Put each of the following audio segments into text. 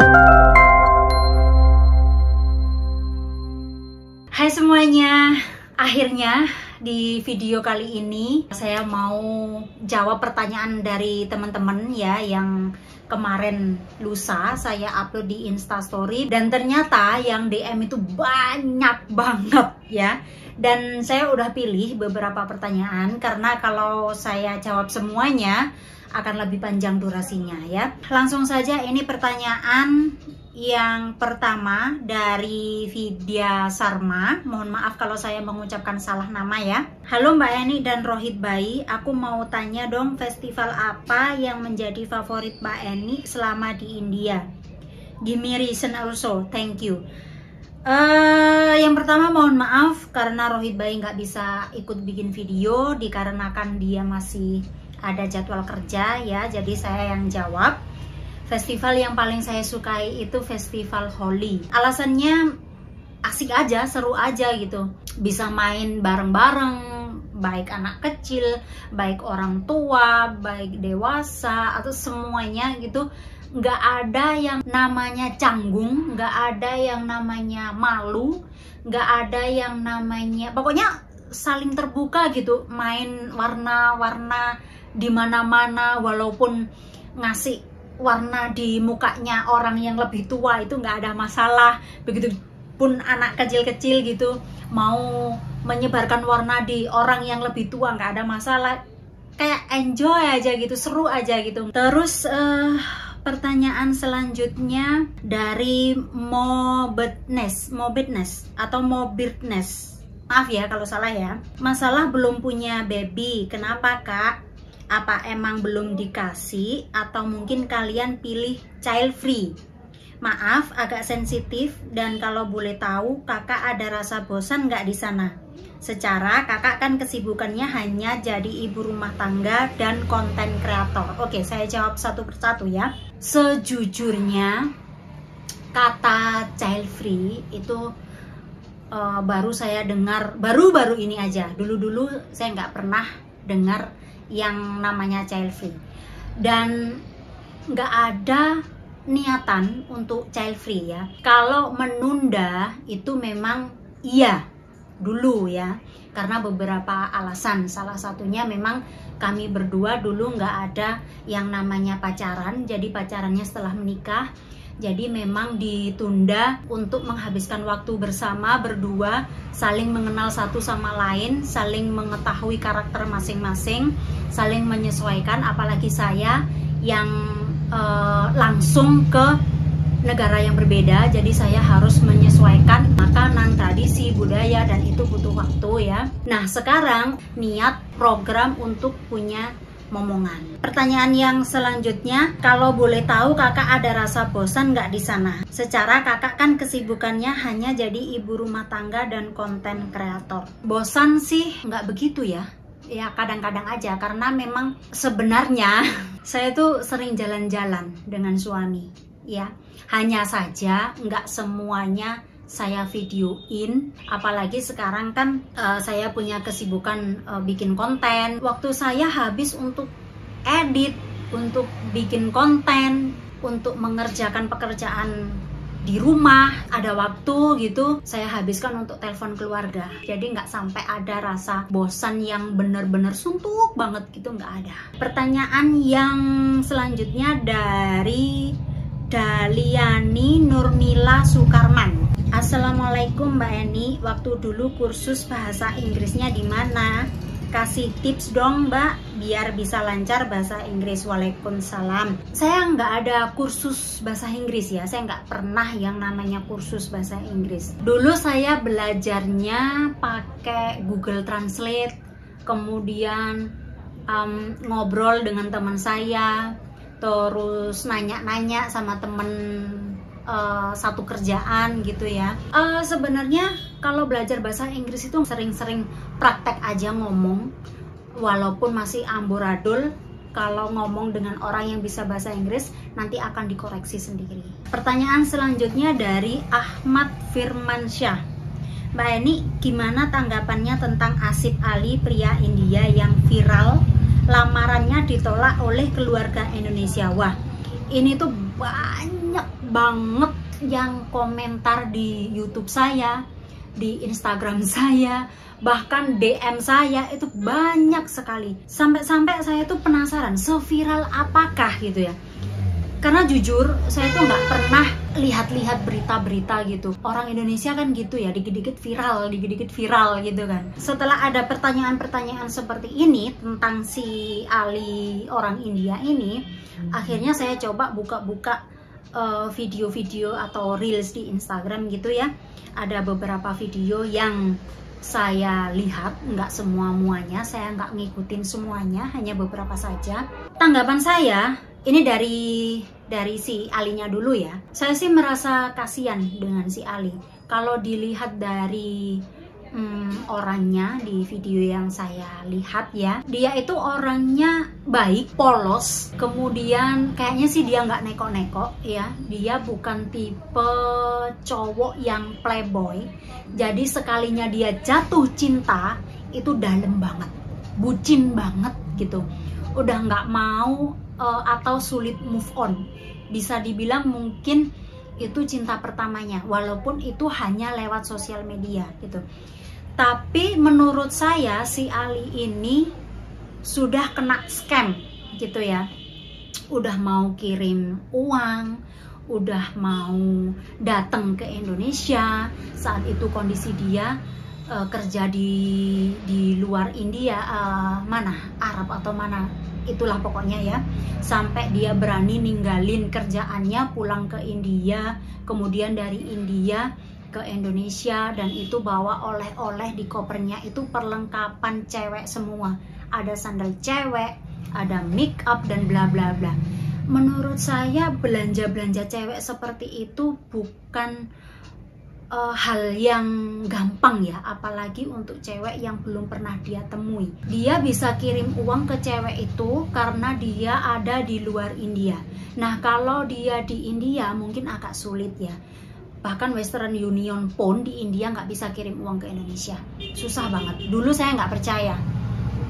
Hai semuanya, akhirnya di video kali ini saya mau jawab pertanyaan dari teman-teman ya, yang kemarin lusa saya upload di Instastory, dan ternyata yang DM itu banyak banget ya. Dan saya udah pilih beberapa pertanyaan karena kalau saya jawab semuanya akan lebih panjang durasinya ya. Langsung saja, ini pertanyaan yang pertama dari Vidya Sarma. Mohon maaf kalau saya mengucapkan salah nama ya. Halo Mbak Eni dan Rohit Bayi, aku mau tanya dong, festival apa yang menjadi favorit Mbak Eni selama di India? Give me reason also, thank you. Yang pertama mohon maaf karena Rohit Bayi nggak bisa ikut bikin video dikarenakan dia masih ada jadwal kerja ya, jadi saya yang jawab. Festival yang paling saya sukai itu festival Holi. Alasannya asik aja, seru aja gitu. Bisa main bareng-bareng, baik anak kecil, baik orang tua, baik dewasa, atau semuanya gitu. Nggak ada yang namanya canggung, nggak ada yang namanya malu, nggak ada yang namanya, pokoknya saling terbuka gitu. Main warna-warna di mana-mana, walaupun ngasih warna di mukanya orang yang lebih tua itu nggak ada masalah. Begitupun anak kecil-kecil gitu mau menyebarkan warna di orang yang lebih tua, nggak ada masalah. Kayak enjoy aja gitu, seru aja gitu. Terus pertanyaan selanjutnya dari Mobitness atau Mobirdness. Maaf ya kalau salah ya. Masalah belum punya baby, kenapa Kak? Apa emang belum dikasih atau mungkin kalian pilih child free? Maaf agak sensitif, dan kalau boleh tahu kakak ada rasa bosan nggak di sana? Secara kakak kan kesibukannya hanya jadi ibu rumah tangga dan konten kreator. Oke, saya jawab satu persatu ya. Sejujurnya kata child free itu baru saya dengar baru-baru ini aja. Dulu saya nggak pernah dengar yang namanya child free, dan nggak ada niatan untuk child free ya. Kalau menunda itu memang iya dulu ya, karena beberapa alasan. Salah satunya memang kami berdua dulu nggak ada yang namanya pacaran, jadi pacarannya setelah menikah. Jadi memang ditunda untuk menghabiskan waktu bersama berdua, saling mengenal satu sama lain, saling mengetahui karakter masing-masing, saling menyesuaikan. Apalagi saya yang langsung ke negara yang berbeda, jadi saya harus menyesuaikan makanan, tradisi, budaya, dan itu butuh waktu ya. Nah sekarang niat program untuk punya momongan. Pertanyaan yang selanjutnya, kalau boleh tahu kakak ada rasa bosan nggak di sana? Secara kakak kan kesibukannya hanya jadi ibu rumah tangga dan konten kreator. Bosan sih nggak begitu ya. Ya kadang-kadang aja, karena memang sebenarnya saya tuh sering jalan-jalan dengan suami ya. Hanya saja nggak semuanya saya videoin, apalagi sekarang kan saya punya kesibukan bikin konten. Waktu saya habis untuk edit, untuk bikin konten, untuk mengerjakan pekerjaan di rumah, ada waktu gitu saya habiskan untuk telepon keluarga. Jadi nggak sampai ada rasa bosan yang bener-bener suntuk banget gitu, nggak ada. Pertanyaan yang selanjutnya dari Daliani Nurmila Sukarman. Assalamualaikum Mbak Eni, waktu dulu kursus bahasa Inggrisnya di mana? Kasih tips dong Mbak, biar bisa lancar bahasa Inggris. Waalaikumsalam. Saya nggak ada kursus bahasa Inggris ya, saya nggak pernah yang namanya kursus bahasa Inggris. Dulu saya belajarnya pakai Google Translate, kemudian ngobrol dengan teman saya, terus nanya-nanya sama temen satu kerjaan gitu ya. Sebenarnya kalau belajar bahasa Inggris itu sering-sering praktek aja ngomong, walaupun masih amburadul. Kalau ngomong dengan orang yang bisa bahasa Inggris nanti akan dikoreksi sendiri. Pertanyaan selanjutnya dari Ahmad Firmansyah. Mbak Eni, gimana tanggapannya tentang Asif Ali, pria India yang viral lamarannya ditolak oleh keluarga Indonesia? Wah, ini tuh banyak banget yang komentar di YouTube saya, di Instagram saya, bahkan DM saya itu banyak sekali. Sampai-sampai saya tuh penasaran seviral apakah gitu ya. Karena jujur saya tuh nggak pernah lihat-lihat berita-berita gitu. Orang Indonesia kan gitu ya, dikit-dikit viral gitu kan. Setelah ada pertanyaan-pertanyaan seperti ini tentang si Ali orang India ini, akhirnya saya coba buka-buka video-video atau reels di Instagram gitu ya. Ada beberapa video yang saya lihat, nggak semua-muanya, saya nggak ngikutin semuanya, hanya beberapa saja. Tanggapan saya, ini dari si Alinya dulu ya. Saya sih merasa kasihan dengan si Ali. Kalau dilihat dari orangnya di video yang saya lihat ya, dia itu orangnya baik, polos, kemudian kayaknya sih dia nggak neko-neko ya. Dia bukan tipe cowok yang playboy. Jadi sekalinya dia jatuh cinta itu dalam banget, bucin banget gitu. Udah nggak mau atau sulit move on. Bisa dibilang mungkin itu cinta pertamanya, walaupun itu hanya lewat sosial media gitu. Tapi menurut saya si Ali ini sudah kena scam gitu ya. Udah mau kirim uang, udah mau datang ke Indonesia. Saat itu kondisi dia kerja di luar India, mana Arab atau mana, itulah pokoknya ya. Sampai dia berani ninggalin kerjaannya, pulang ke India, kemudian dari India ke Indonesia, dan itu bawa oleh-oleh di kopernya itu perlengkapan cewek semua. Ada sandal cewek, ada make up dan bla bla bla. Menurut saya belanja-belanja cewek seperti itu bukan hal yang gampang ya, apalagi untuk cewek yang belum pernah dia temui. Dia bisa kirim uang ke cewek itu karena dia ada di luar India. Nah, kalau dia di India mungkin agak sulit ya. Bahkan Western Union pun di India nggak bisa kirim uang ke Indonesia. Susah banget. Dulu saya nggak percaya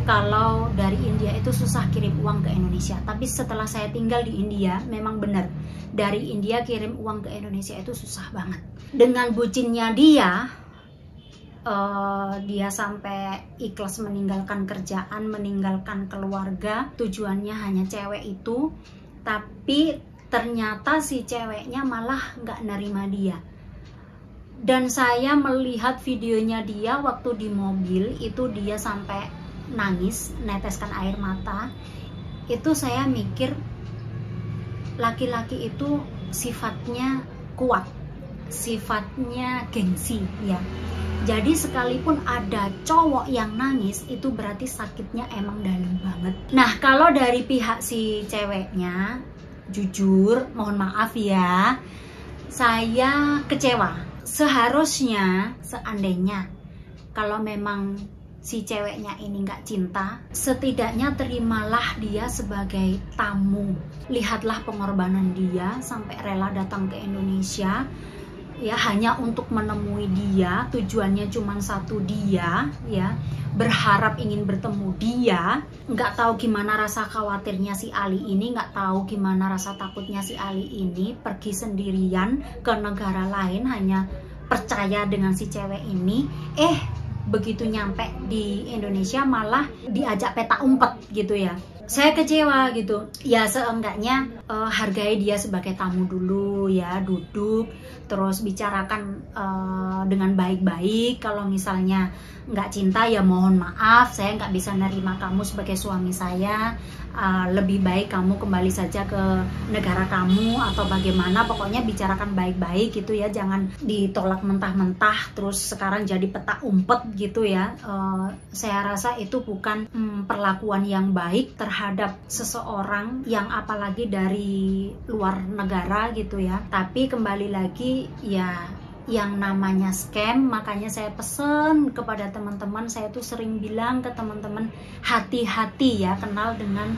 kalau dari India itu susah kirim uang ke Indonesia. Tapi setelah saya tinggal di India, memang benar. Dari India kirim uang ke Indonesia itu susah banget. Dengan bucinnya dia sampai ikhlas meninggalkan kerjaan, meninggalkan keluarga. Tujuannya hanya cewek itu. Tapi ternyata si ceweknya malah nggak nerima dia. Dan saya melihat videonya dia waktu di mobil, itu dia sampai nangis, neteskan air mata. Itu saya mikir laki-laki itu sifatnya kuat, sifatnya gengsi ya. Jadi sekalipun ada cowok yang nangis, itu berarti sakitnya emang dalam banget. Nah, kalau dari pihak si ceweknya, jujur, mohon maaf ya, saya kecewa. Seharusnya, seandainya, kalau memang si ceweknya ini nggak cinta, setidaknya terimalah dia sebagai tamu. Lihatlah pengorbanan dia sampai rela datang ke Indonesia, ya hanya untuk menemui dia. Tujuannya cuma satu, dia ya, berharap ingin bertemu dia. Nggak tahu gimana rasa khawatirnya si Ali ini, nggak tahu gimana rasa takutnya si Ali ini pergi sendirian ke negara lain hanya percaya dengan si cewek ini. Begitu nyampe di Indonesia malah diajak peta umpet gitu ya. Saya kecewa gitu ya. Seenggaknya hargai dia sebagai tamu dulu ya, duduk terus bicarakan dengan baik-baik. Kalau misalnya nggak cinta ya mohon maaf, saya nggak bisa nerima kamu sebagai suami saya. Lebih baik kamu kembali saja ke negara kamu atau bagaimana. Pokoknya bicarakan baik-baik gitu ya, jangan ditolak mentah-mentah terus sekarang jadi peta umpet gitu ya. Saya rasa itu bukan perlakuan yang baik terhadap seseorang yang apalagi dari luar negara gitu ya. Tapi kembali lagi ya, yang namanya scam. Makanya saya pesen kepada teman-teman, saya tuh sering bilang ke teman-teman, hati-hati ya kenal dengan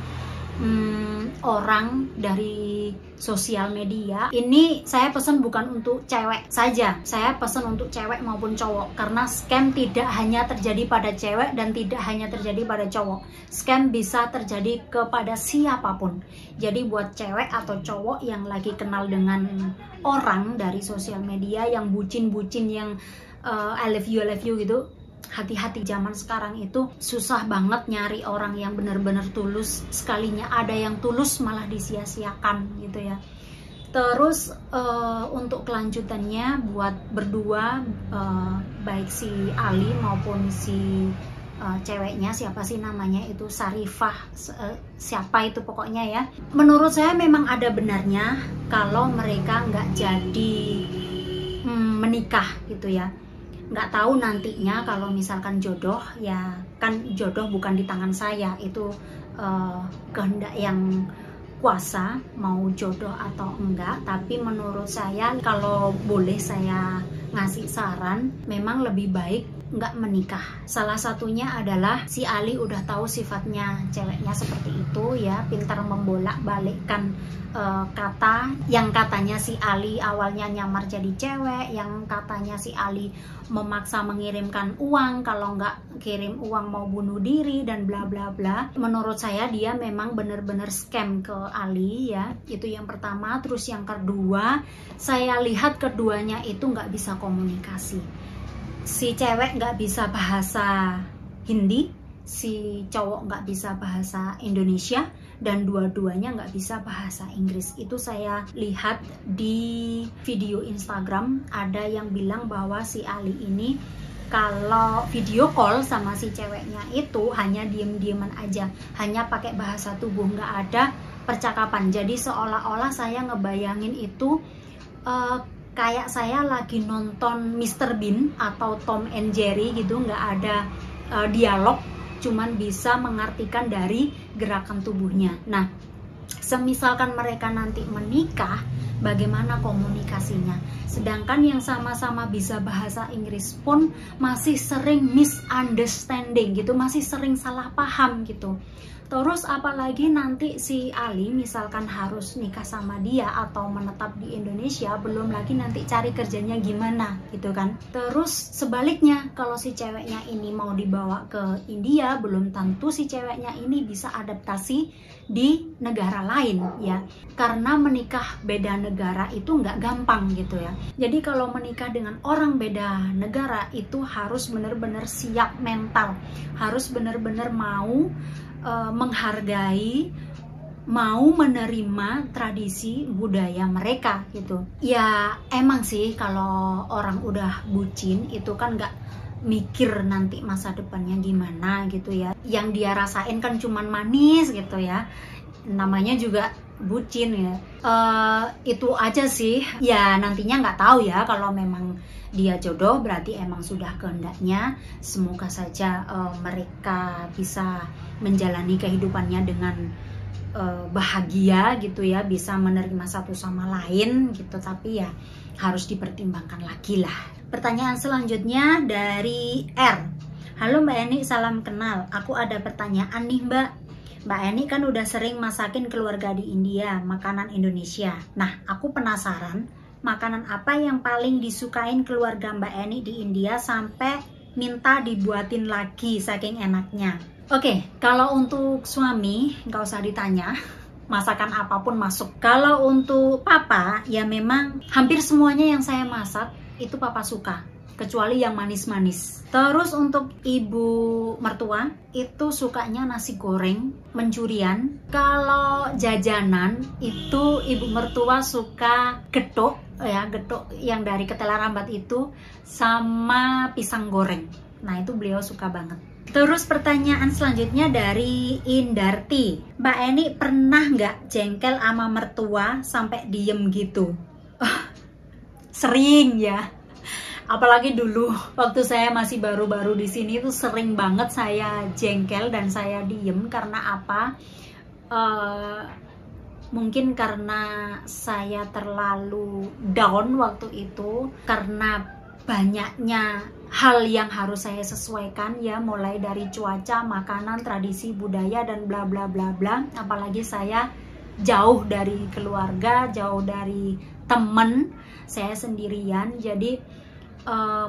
orang dari sosial media. Ini saya pesan bukan untuk cewek saja, saya pesan untuk cewek maupun cowok, karena scam tidak hanya terjadi pada cewek dan tidak hanya terjadi pada cowok. Scam bisa terjadi kepada siapapun. Jadi buat cewek atau cowok yang lagi kenal dengan orang dari sosial media yang bucin-bucin, yang I love you gitu, hati-hati. Zaman sekarang itu susah banget nyari orang yang benar-benar tulus. Sekalinya ada yang tulus malah disia-siakan gitu ya. Terus untuk kelanjutannya buat berdua, baik si Ali maupun si ceweknya, siapa sih namanya itu, Sarifah, siapa itu pokoknya ya, menurut saya memang ada benarnya kalau mereka nggak jadi menikah gitu ya. Nggak tahu nantinya kalau misalkan jodoh, ya kan jodoh bukan di tangan saya, itu kehendak yang kuasa mau jodoh atau enggak. Tapi menurut saya kalau boleh saya ngasih saran, memang lebih baik nggak menikah. Salah satunya adalah si Ali udah tahu sifatnya ceweknya seperti itu ya, pintar membolak-balikkan kata. Yang katanya si Ali awalnya nyamar jadi cewek, yang katanya si Ali memaksa mengirimkan uang, kalau nggak kirim uang mau bunuh diri dan bla bla bla. Menurut saya dia memang bener-bener scam ke Ali ya, itu yang pertama. Terus yang kedua, saya lihat keduanya itu nggak bisa komunikasi. Si cewek nggak bisa bahasa Hindi, si cowok nggak bisa bahasa Indonesia, dan dua-duanya nggak bisa bahasa Inggris. Itu saya lihat di video Instagram, ada yang bilang bahwa si Ali ini kalau video call sama si ceweknya itu hanya diem-dieman aja, hanya pakai bahasa tubuh, nggak ada percakapan. Jadi seolah-olah saya ngebayangin itu kayak saya lagi nonton Mr. Bean atau Tom and Jerry gitu, nggak ada dialog, cuman bisa mengartikan dari gerakan tubuhnya. Nah, semisalkan mereka nanti menikah, bagaimana komunikasinya? Sedangkan yang sama-sama bisa bahasa Inggris pun masih sering misunderstanding gitu, masih sering salah paham gitu. Terus apalagi nanti si Ali misalkan harus nikah sama dia atau menetap di Indonesia, belum lagi nanti cari kerjanya gimana gitu kan. Terus sebaliknya, kalau si ceweknya ini mau dibawa ke India, belum tentu si ceweknya ini bisa adaptasi di negara lain ya, karena menikah beda negara itu nggak gampang gitu ya. Jadi kalau menikah dengan orang beda negara itu harus benar-benar siap mental, harus benar-benar mau menghargai, mau menerima tradisi budaya mereka gitu. Ya emang sih kalau orang udah bucin itu kan nggak mikir nanti masa depannya gimana gitu ya. Yang dia rasain kan cuman manis gitu ya, namanya juga bucin ya. Itu aja sih ya, nantinya nggak tahu ya. Kalau memang dia jodoh berarti emang sudah kehendaknya. Semoga saja mereka bisa menjalani kehidupannya dengan bahagia gitu ya, bisa menerima satu sama lain gitu. Tapi ya harus dipertimbangkan lagi lah. Pertanyaan selanjutnya dari R. Halo Mbak Eni, salam kenal. Aku ada pertanyaan nih Mbak. Mbak Eni kan udah sering masakin keluarga di India, makanan Indonesia. Nah, aku penasaran, makanan apa yang paling disukain keluarga Mbak Eni di India sampai minta dibuatin lagi saking enaknya? Oke, kalau untuk suami nggak usah ditanya, masakan apapun masuk. Kalau untuk papa, ya memang hampir semuanya yang saya masak itu papa suka, kecuali yang manis-manis. Terus untuk ibu mertua itu sukanya nasi goreng mencurian. Kalau jajanan itu ibu mertua suka getuk ya, getuk yang dari ketela rambat itu sama pisang goreng. Nah itu beliau suka banget. Terus pertanyaan selanjutnya dari Indarti. Mbak Eni pernah nggak jengkel sama mertua sampai diem gitu? Sering ya. Apalagi dulu waktu saya masih baru-baru di sini tuh sering banget saya jengkel dan saya diem. Karena apa? Mungkin karena saya terlalu down waktu itu, karena banyaknya hal yang harus saya sesuaikan ya, mulai dari cuaca, makanan, tradisi, budaya, dan bla bla bla bla. Apalagi saya jauh dari keluarga, jauh dari temen, saya sendirian, jadi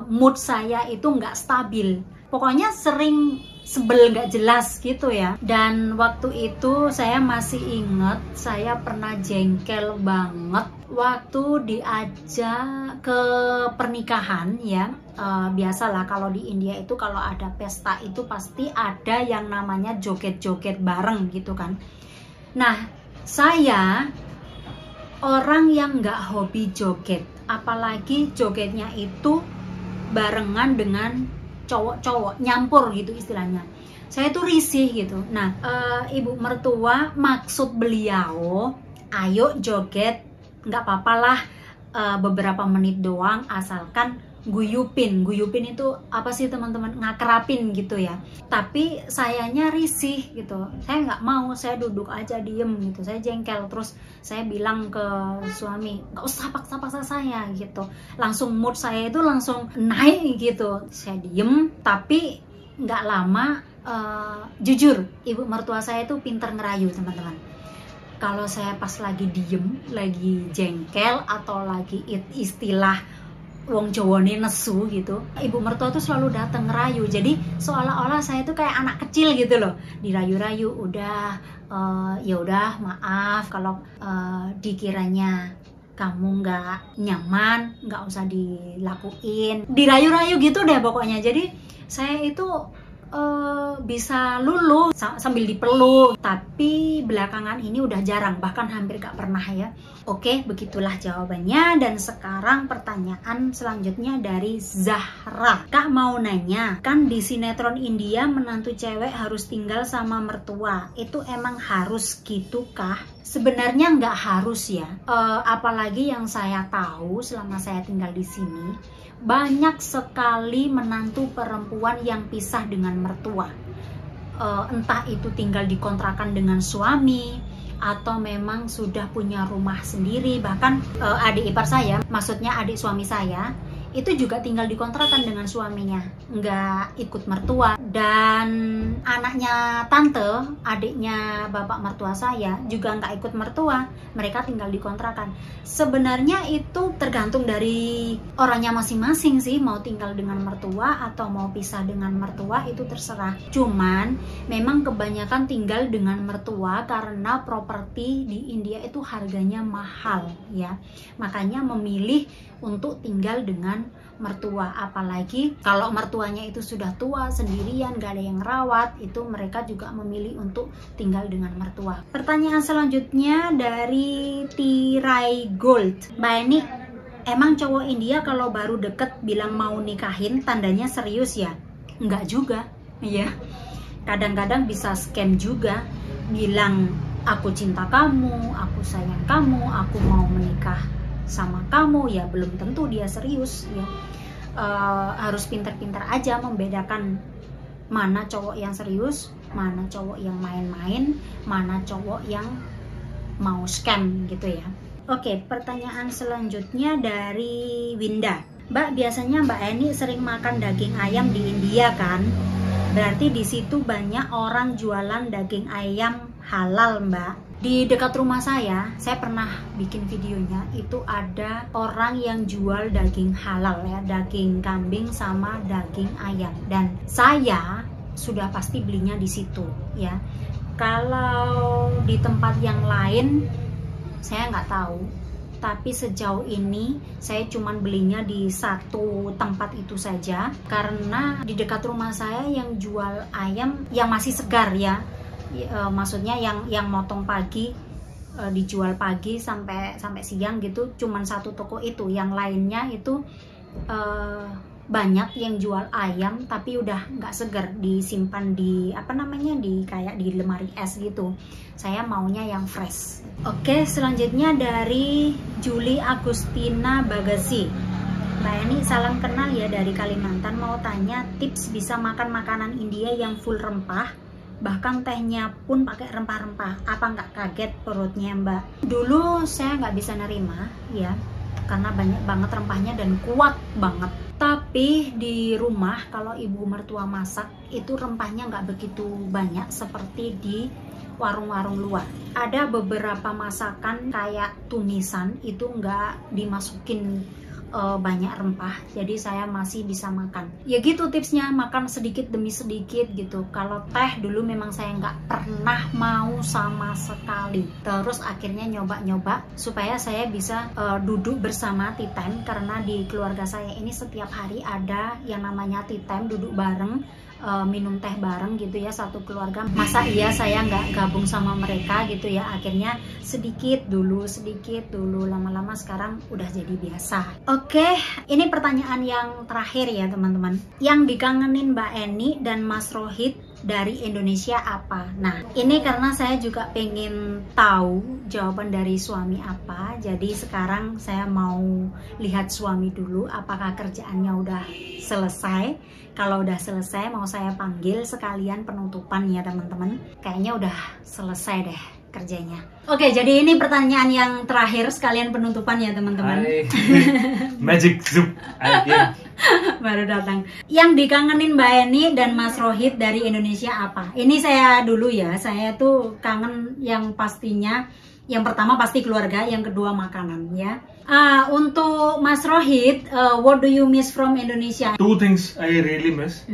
mood saya itu nggak stabil. Pokoknya sering sebel nggak jelas gitu ya. Dan waktu itu saya masih inget, saya pernah jengkel banget waktu diajak ke pernikahan ya. Biasalah kalau di India itu kalau ada pesta itu pasti ada yang namanya joget-joget bareng gitu kan. Nah, saya orang yang nggak hobi joget, apalagi jogetnya itu barengan dengan cowok-cowok, nyampur gitu istilahnya. Saya tuh risih gitu. Nah, ibu mertua maksud beliau, ayo joget, nggak apa-apa lah, beberapa menit doang, asalkan guyupin itu apa sih teman-teman, ngakerapin gitu ya. Tapi sayanya risih gitu, saya nggak mau, saya duduk aja diem gitu, saya jengkel. Terus saya bilang ke suami, nggak usah paksa-paksa saya gitu, langsung mood saya itu langsung naik gitu. Saya diem, tapi nggak lama, jujur ibu mertua saya itu pinter ngerayu teman-teman. Kalau saya pas lagi diem, lagi jengkel, atau lagi istilah wong Jawa nih nesu gitu, ibu mertua tuh selalu datang ngerayu. Jadi seolah-olah saya tuh kayak anak kecil gitu loh, dirayu-rayu. Udah, ya udah maaf kalau dikiranya kamu nggak nyaman, nggak usah dilakuin, dirayu-rayu gitu deh pokoknya. Jadi saya itu bisa luluh sambil dipeluk, tapi belakangan ini udah jarang, bahkan hampir gak pernah ya. Oke, begitulah jawabannya. Dan sekarang pertanyaan selanjutnya dari Zahra. Kak mau nanya, kan di sinetron India menantu cewek harus tinggal sama mertua, itu emang harus gitu kah? Sebenarnya nggak harus ya, apalagi yang saya tahu selama saya tinggal di sini, banyak sekali menantu perempuan yang pisah dengan mertua. Entah itu tinggal di kontrakan dengan suami, atau memang sudah punya rumah sendiri. Bahkan adik ipar saya, maksudnya adik suami saya, itu juga tinggal di kontrakan dengan suaminya, nggak ikut mertua. Dan anaknya tante, adiknya bapak mertua saya, juga nggak ikut mertua, mereka tinggal di kontrakan. Sebenarnya itu tergantung dari orangnya masing-masing sih, mau tinggal dengan mertua atau mau pisah dengan mertua, itu terserah. Cuman memang kebanyakan tinggal dengan mertua karena properti di India itu harganya mahal ya, makanya memilih untuk tinggal dengan mertua. Apalagi kalau mertuanya itu sudah tua, sendirian, gak ada yang rawat, itu mereka juga memilih untuk tinggal dengan mertua. Pertanyaan selanjutnya dari Tirai Gold. Mbak Eni, emang cowok India kalau baru deket bilang mau nikahin tandanya serius ya? Enggak juga ya, kadang-kadang bisa scam juga, bilang aku cinta kamu, aku sayang kamu, aku mau menikah sama kamu, ya belum tentu dia serius ya. Harus pintar-pintar aja membedakan mana cowok yang serius, mana cowok yang main-main, mana cowok yang mau scam gitu ya. Oke, pertanyaan selanjutnya dari Winda. Mbak, biasanya Mbak Eni sering makan daging ayam di India kan? Berarti di situ banyak orang jualan daging ayam halal, Mbak. Di dekat rumah saya pernah bikin videonya, itu ada orang yang jual daging halal ya, daging kambing sama daging ayam. Dan saya sudah pasti belinya di situ ya. Kalau di tempat yang lain saya nggak tahu, tapi sejauh ini saya cuman belinya di satu tempat itu saja, karena di dekat rumah saya yang jual ayam yang masih segar ya, maksudnya yang motong pagi, dijual pagi sampai siang gitu, cuman satu toko itu. Yang lainnya itu banyak yang jual ayam tapi udah nggak segar, disimpan di apa namanya, di kayak di lemari es gitu. Saya maunya yang fresh. Oke, selanjutnya dari Juli Agustina Bagasi. Mbak Eni, salam kenal ya dari Kalimantan. Mau tanya tips bisa makan makanan India yang full rempah, bahkan tehnya pun pakai rempah-rempah. Apa nggak kaget perutnya Mbak? Dulu saya nggak bisa nerima ya, karena banyak banget rempahnya dan kuat banget. Tapi di rumah kalau ibu mertua masak itu rempahnya nggak begitu banyak seperti di warung-warung luar. Ada beberapa masakan kayak tumisan itu nggak dimasukin banyak rempah, jadi saya masih bisa makan. Ya gitu tipsnya, makan sedikit demi sedikit gitu. Kalau teh dulu memang saya nggak pernah mau sama sekali. Terus akhirnya nyoba-nyoba supaya saya bisa duduk bersama tea time, karena di keluarga saya ini setiap hari ada yang namanya tea time, duduk bareng, minum teh bareng gitu ya, satu keluarga. Masa iya saya nggak gabung sama mereka gitu ya. Akhirnya sedikit dulu, lama-lama sekarang udah jadi biasa. Oke, ini pertanyaan yang terakhir ya teman-teman. Yang dikangenin Mbak Eni dan Mas Rohit dari Indonesia apa? Nah, ini karena saya juga pengen tahu jawaban dari suami apa. Jadi sekarang saya mau lihat suami dulu apakah kerjaannya udah selesai. Kalau udah selesai mau saya panggil sekalian penutupan ya teman-teman. Kayaknya udah selesai deh kerjanya. Oke, jadi ini pertanyaan yang terakhir sekalian penutupan ya teman-teman. Magic soup. Baru datang. Yang dikangenin Mbak Eni dan Mas Rohit dari Indonesia apa? Ini saya dulu ya. Saya tuh kangen yang pastinya, yang pertama pasti keluarga, yang kedua makanan ya. Untuk Mas Rohit, what do you miss from Indonesia? Two things I really miss.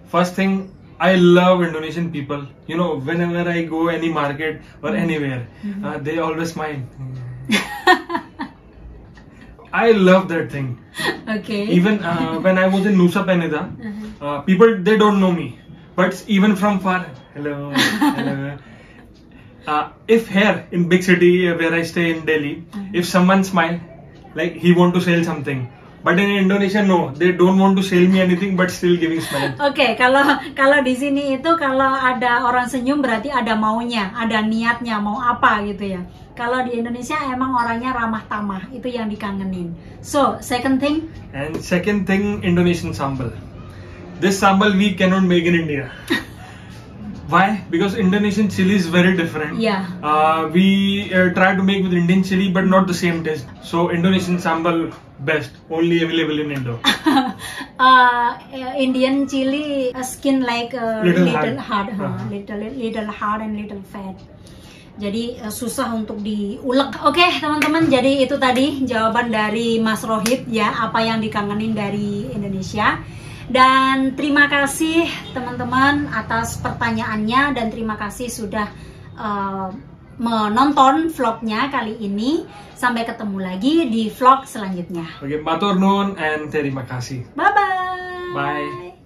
First thing, I love Indonesian people. You know, whenever I go any market or anywhere, they always smile. I love that thing. Okay. Even when I was in Nusa Penida, people, they don't know me, but even from far, hello, hello. If here in big city where I stay in Delhi, if someone smile, like he want to sell something, but in Indonesia no, they don't want to sell me anything, but still giving smile. Oke, kalau di sini itu kalau ada orang senyum berarti ada maunya, ada niatnya mau apa gitu ya. Kalau di Indonesia emang orangnya ramah tamah, itu yang dikangenin. So, second thing? And second thing, Indonesian sambal. This sambal we cannot make in India. Why? Because Indonesian chili is very different. Yeah. We try to make with Indian chili, but not the same taste. So Indonesian sambal best, only available in Indo. Indian chili skin like little hard, little hard and little fat. Jadi susah untuk diulek. Oke teman-teman, jadi itu tadi jawaban dari Mas Rohit ya, apa yang dikangenin dari Indonesia. Dan terima kasih teman-teman atas pertanyaannya, dan terima kasih sudah menonton vlognya kali ini. Sampai ketemu lagi di vlog selanjutnya. Oke, matur nuwun and terima kasih. Bye-bye. Bye.